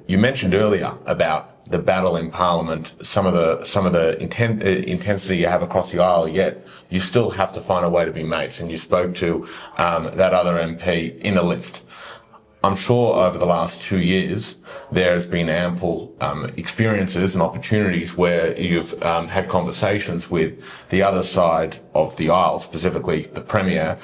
You mentioned earlier about the battle in Parliament, some of the intensity you have across the aisle, yet you still have to find a way to be mates. And you spoke to that other MP in the lift. I'm sure over the last 2 years there has been ample experiences and opportunities where you've had conversations with the other side of the aisle, specifically the Premier,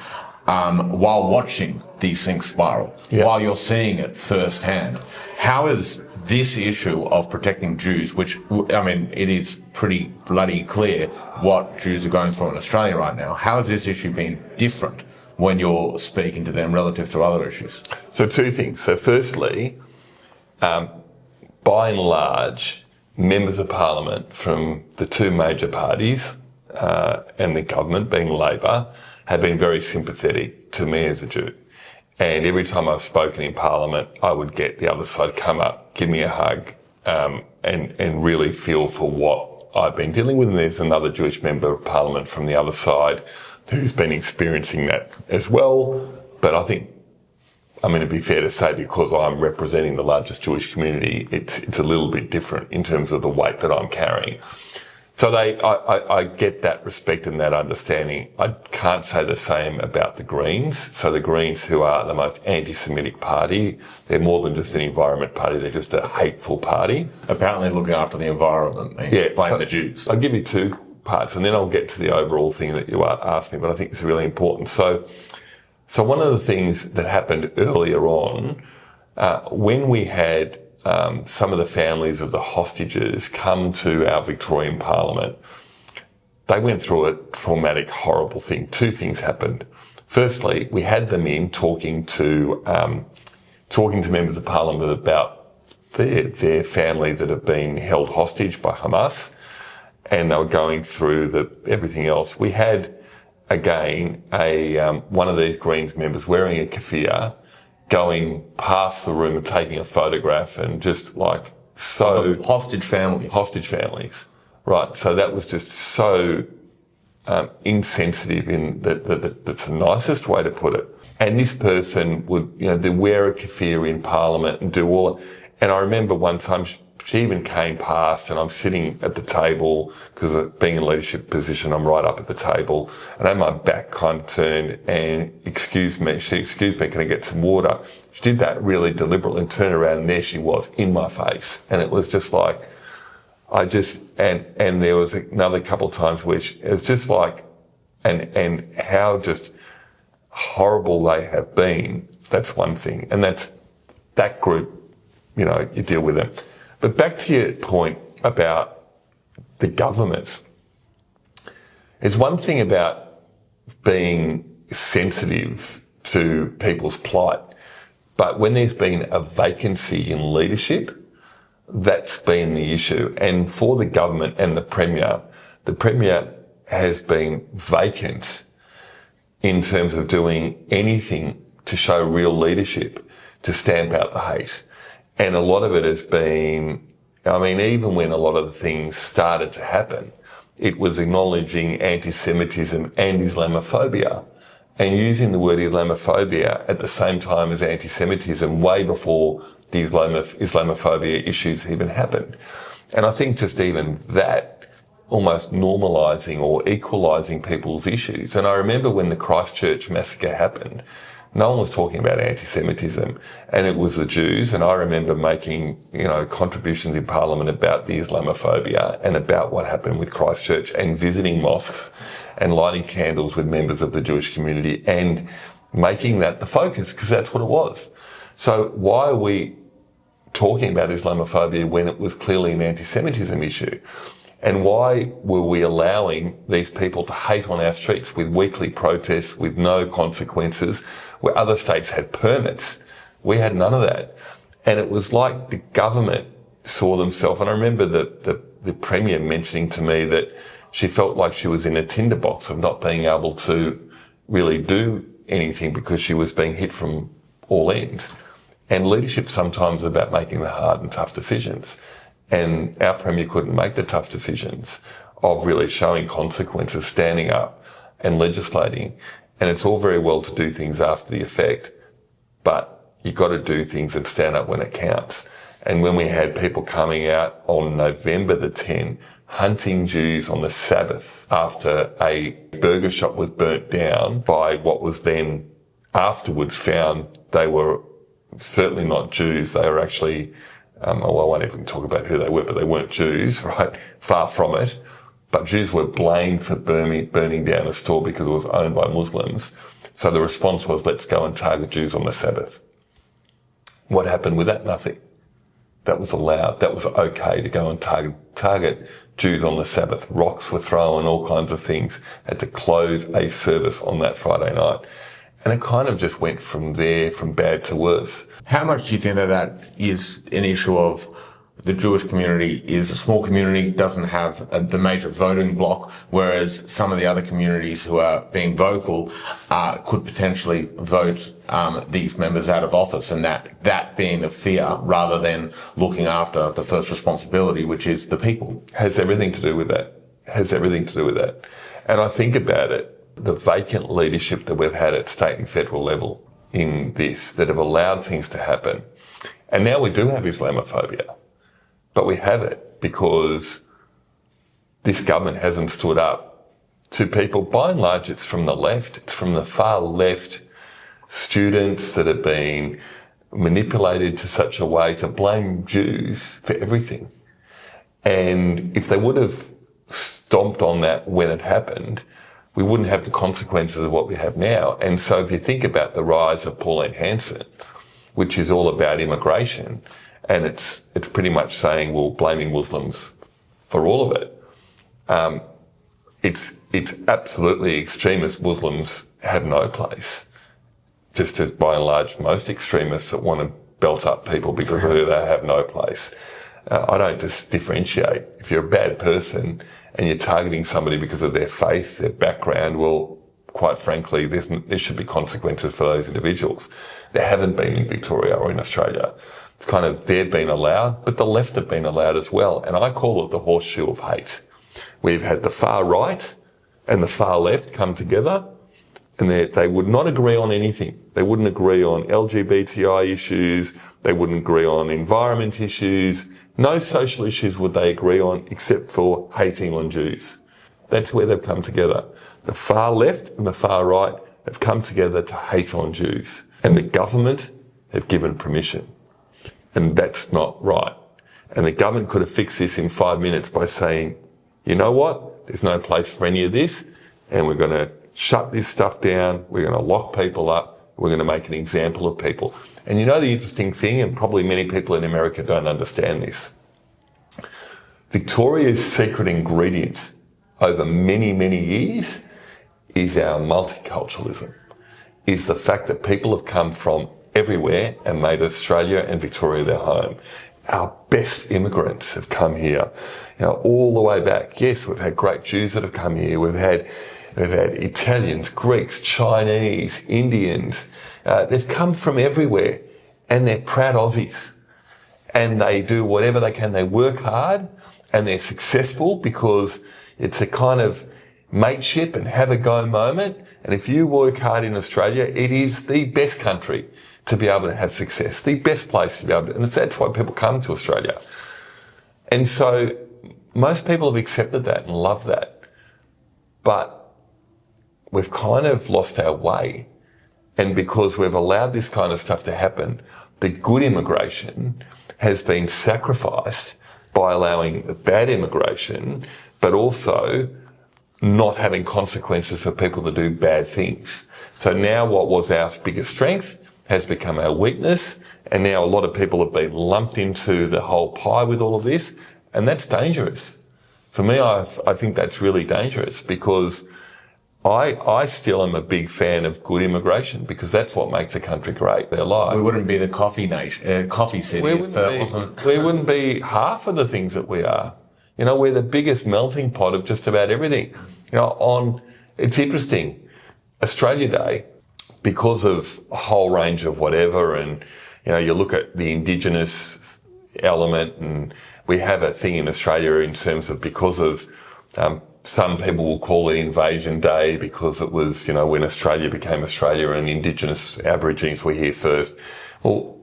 while watching these things spiral, while you're seeing it firsthand. How is this issue of protecting Jews, which, I mean, it is pretty bloody clear what Jews are going through in Australia right now, how has this issue been different when you're speaking to them relative to other issues? So two things. So firstly, by and large, members of Parliament from the two major parties and the government, being Labor, have been very sympathetic to me as a Jew. And every time I've spoken in Parliament, I would get the other side come up, give me a hug, and really feel for what I've been dealing with. And there's another Jewish member of Parliament from the other side who's been experiencing that as well. But I think, I mean, it'd be fair to say, because I'm representing the largest Jewish community, it's a little bit different in terms of the weight that I'm carrying. So I get that respect and that understanding. I can't say the same about the Greens. So the Greens, who are the most anti-Semitic party, they're more than just an environment party, they're just a hateful party. Apparently looking after the environment, blame the Jews. I'll give you two parts and then I'll get to the overall thing that you asked me, but I think it's really important. So one of the things that happened earlier on, when we had some of the families of the hostages come to our Victorian Parliament, they went through a traumatic, horrible thing. Two things happened. Firstly, we had them in talking to members of Parliament about their family that have been held hostage by Hamas, and they were going through everything else. We had, again, one of these Greens members wearing a keffiyeh, going past the room and taking a photograph, and just like so... Hostage families. Hostage families. Right. So that was just so insensitive that's the nicest way to put it. And this person would, they wear a keffiyeh in Parliament and do all... And I remember one time she even came past, and I'm sitting at the table because being in a leadership position, I'm right up at the table, and I had my back kind of turned, and excuse me, can I get some water? She did that really deliberately and turned around, and there she was in my face. And it was just like, and there was another couple of times where it was just like, and how just horrible they have been. That's one thing. And that's that group, you deal with them. But back to your point about the government. There's one thing about being sensitive to people's plight, but when there's been a vacancy in leadership, that's been the issue. And for the government and the Premier has been vacant in terms of doing anything to show real leadership, to stamp out the hate. And a lot of it has been, even when a lot of the things started to happen, it was acknowledging anti-Semitism and Islamophobia, and using the word Islamophobia at the same time as anti-Semitism way before the Islamophobia issues even happened. And I think just even that almost normalising or equalising people's issues. And I remember when the Christchurch massacre happened, no one was talking about anti-Semitism, and it was the Jews. And I remember making, contributions in Parliament about the Islamophobia and about what happened with Christchurch, and visiting mosques and lighting candles with members of the Jewish community and making that the focus, because that's what it was. So why are we talking about Islamophobia when it was clearly an anti-Semitism issue? And why were we allowing these people to hate on our streets with weekly protests with no consequences, where other states had permits? We had none of that. And it was like the government saw themselves. And I remember the Premier mentioning to me that she felt like she was in a tinderbox of not being able to really do anything because she was being hit from all ends. And leadership sometimes is about making the hard and tough decisions. And our Premier couldn't make the tough decisions of really showing consequences, standing up and legislating. And it's all very well to do things after the effect, but you've got to do things and stand up when it counts. And when we had people coming out on November the 10th, hunting Jews on the Sabbath after a burger shop was burnt down by what was then afterwards found they were certainly not Jews. They were actually, I won't even talk about who they were, but they weren't Jews, right? Far from it. But Jews were blamed for burning down a store because it was owned by Muslims. So the response was, let's go and target Jews on the Sabbath. What happened with that? Nothing. That was allowed. That was okay to go and target Jews on the Sabbath. Rocks were thrown, all kinds of things. Had to close a service on that Friday night. And it kind of just went from there, from bad to worse. How much do you think that is an issue of the Jewish community is a small community, doesn't have the major voting bloc, whereas some of the other communities who are being vocal could potentially vote these members out of office, and that being the fear rather than looking after the first responsibility, which is the people? Has everything to do with that. Has everything to do with that. And I think about it, the vacant leadership that we've had at state and federal level in this, that have allowed things to happen. And now we do have Islamophobia. But we have it because this government hasn't stood up to people. By and large, it's from the left. It's from the far left students that have been manipulated to such a way to blame Jews for everything. And if they would have stomped on that when it happened, we wouldn't have the consequences of what we have now. And so if you think about the rise of Pauline Hanson, which is all about immigration, and it's pretty much saying, well, blaming Muslims for all of it. It's absolutely extremist. Muslims have no place. Just as by and large, most extremists that want to belt up people because of who they have no place. I don't just differentiate. If you're a bad person and you're targeting somebody because of their faith, their background, well, quite frankly, there should be consequences for those individuals. There haven't been in Victoria or in Australia. It's kind of, they've been allowed, but the left have been allowed as well. And I call it the horseshoe of hate. We've had the far right and the far left come together, and they would not agree on anything. They wouldn't agree on LGBTI issues. They wouldn't agree on environment issues. No social issues would they agree on except for hating on Jews. That's where they've come together. The far left and the far right have come together to hate on Jews. And the government have given permission. And that's not right. And the government could have fixed this in 5 minutes by saying, you know what? There's no place for any of this, and we're going to shut this stuff down. We're going to lock people up. We're going to make an example of people. And you know the interesting thing, and probably many people in America don't understand this. Victoria's secret ingredient over many, many years is our multiculturalism, is the fact that people have come from everywhere and made Australia and Victoria their home. Our best immigrants have come here, all the way back. Yes, we've had great Jews that have come here. We've had Italians, Greeks, Chinese, Indians. They've come from everywhere, and they're proud Aussies. And they do whatever they can. They work hard, and they're successful because it's a kind of mateship and have a go moment. And if you work hard in Australia, it is the best country to be able to have success, the best place to be able to, and that's why people come to Australia. And so most people have accepted that and love that. But we've kind of lost our way. And because we've allowed this kind of stuff to happen, the good immigration has been sacrificed by allowing bad immigration, but also not having consequences for people that do bad things. So now what was our biggest strength has become our weakness, and now a lot of people have been lumped into the whole pie with all of this, and that's dangerous. For me, I think that's really dangerous, because I still am a big fan of good immigration, because that's what makes a country great. They're alive. We wouldn't be the coffee city if it wasn't. We wouldn't be half of the things that we are. We're the biggest melting pot of just about everything. It's interesting. Australia Day, because of a whole range of whatever, and, you look at the Indigenous element, and we have a thing in Australia in terms of, because of, some people will call it Invasion Day because it was, when Australia became Australia and Indigenous Aborigines were here first. Well,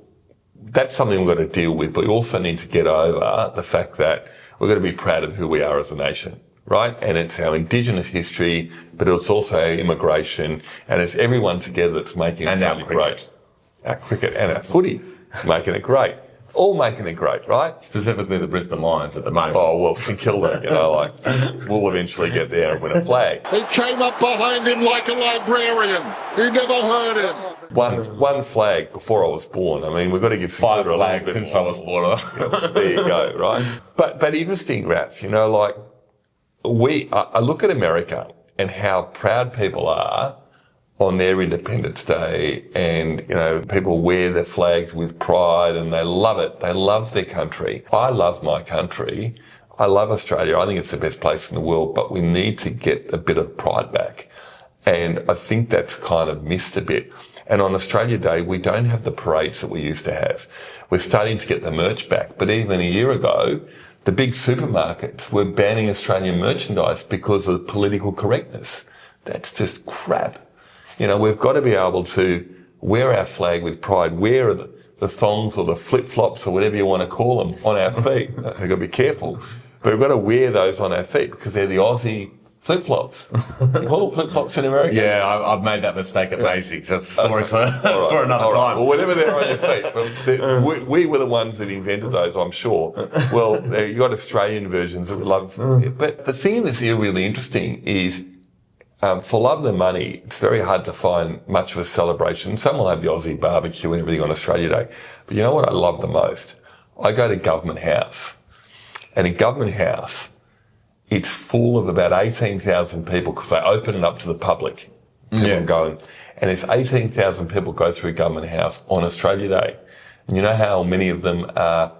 that's something we've got to deal with, but we also need to get over the fact that we've got to be proud of who we are as a nation, right? And it's our Indigenous history, but it's also our immigration, and it's everyone together that's making Australia great. Our cricket and our footy, making it great. All making it great, right? Specifically the Brisbane Lions at the moment. Oh, well, St Kilda, we'll eventually get there and win a flag. He came up behind him like a librarian. He never heard him. One flag before I was born. I mean, we've got to give St Kilda 5 flags since I was born. There you go, right? But interesting, Raph, I look at America and how proud people are on their Independence Day, and, people wear their flags with pride and they love it. They love their country. I love my country. I love Australia. I think it's the best place in the world, but we need to get a bit of pride back. And I think that's kind of missed a bit. And on Australia Day, we don't have the parades that we used to have. We're starting to get the merch back. But even a year ago, the big supermarkets were banning Australian merchandise because of political correctness. That's just crap. We've got to be able to wear our flag with pride, wear the thongs or the flip-flops or whatever you want to call them on our feet. We've got to be careful. But we've got to wear those on our feet because they're the Aussie flip-flops. You call them flip-flops in America? Yeah, I've made that mistake at basics. That's a story for another time. Well, whatever they're on your feet. But we were the ones that invented those, I'm sure. Well, you got Australian versions that we love. But the thing that's really interesting is, for love of the money, it's very hard to find much of a celebration. Some will have the Aussie barbecue and everything on Australia Day. But you know what I love the most? I go to Government House. And in Government House, it's full of about 18,000 people because they open it up to the public. Yeah. Going. And it's 18,000 people go through Government House on Australia Day. And you know how many of them are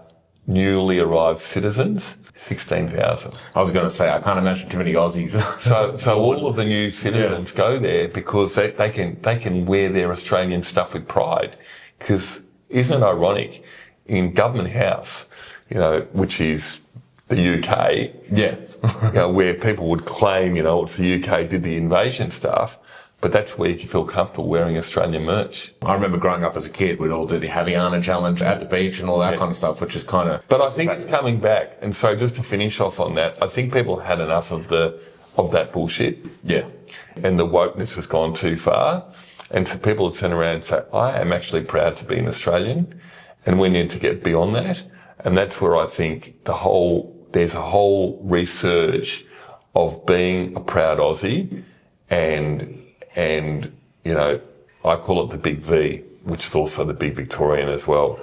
newly arrived citizens? 16,000. I was going to say, I can't imagine too many Aussies. So all of the new citizens go there because they can wear their Australian stuff with pride. Because isn't it ironic, in Government House, which is the UK, where people would claim, it's the UK did the invasion stuff, but that's where you can feel comfortable wearing Australian merch. I remember growing up as a kid, we'd all do the Haviana challenge at the beach and all that kind of stuff, which is kind of... But I think it's coming back. And so just to finish off on that, I think people had enough of that bullshit. Yeah. And the wokeness has gone too far. And so people turn around and say, I am actually proud to be an Australian. And we need to get beyond that. And that's where I think there's a whole resurge of being a proud Aussie and I call it the big V, which is also the big Victorian as well.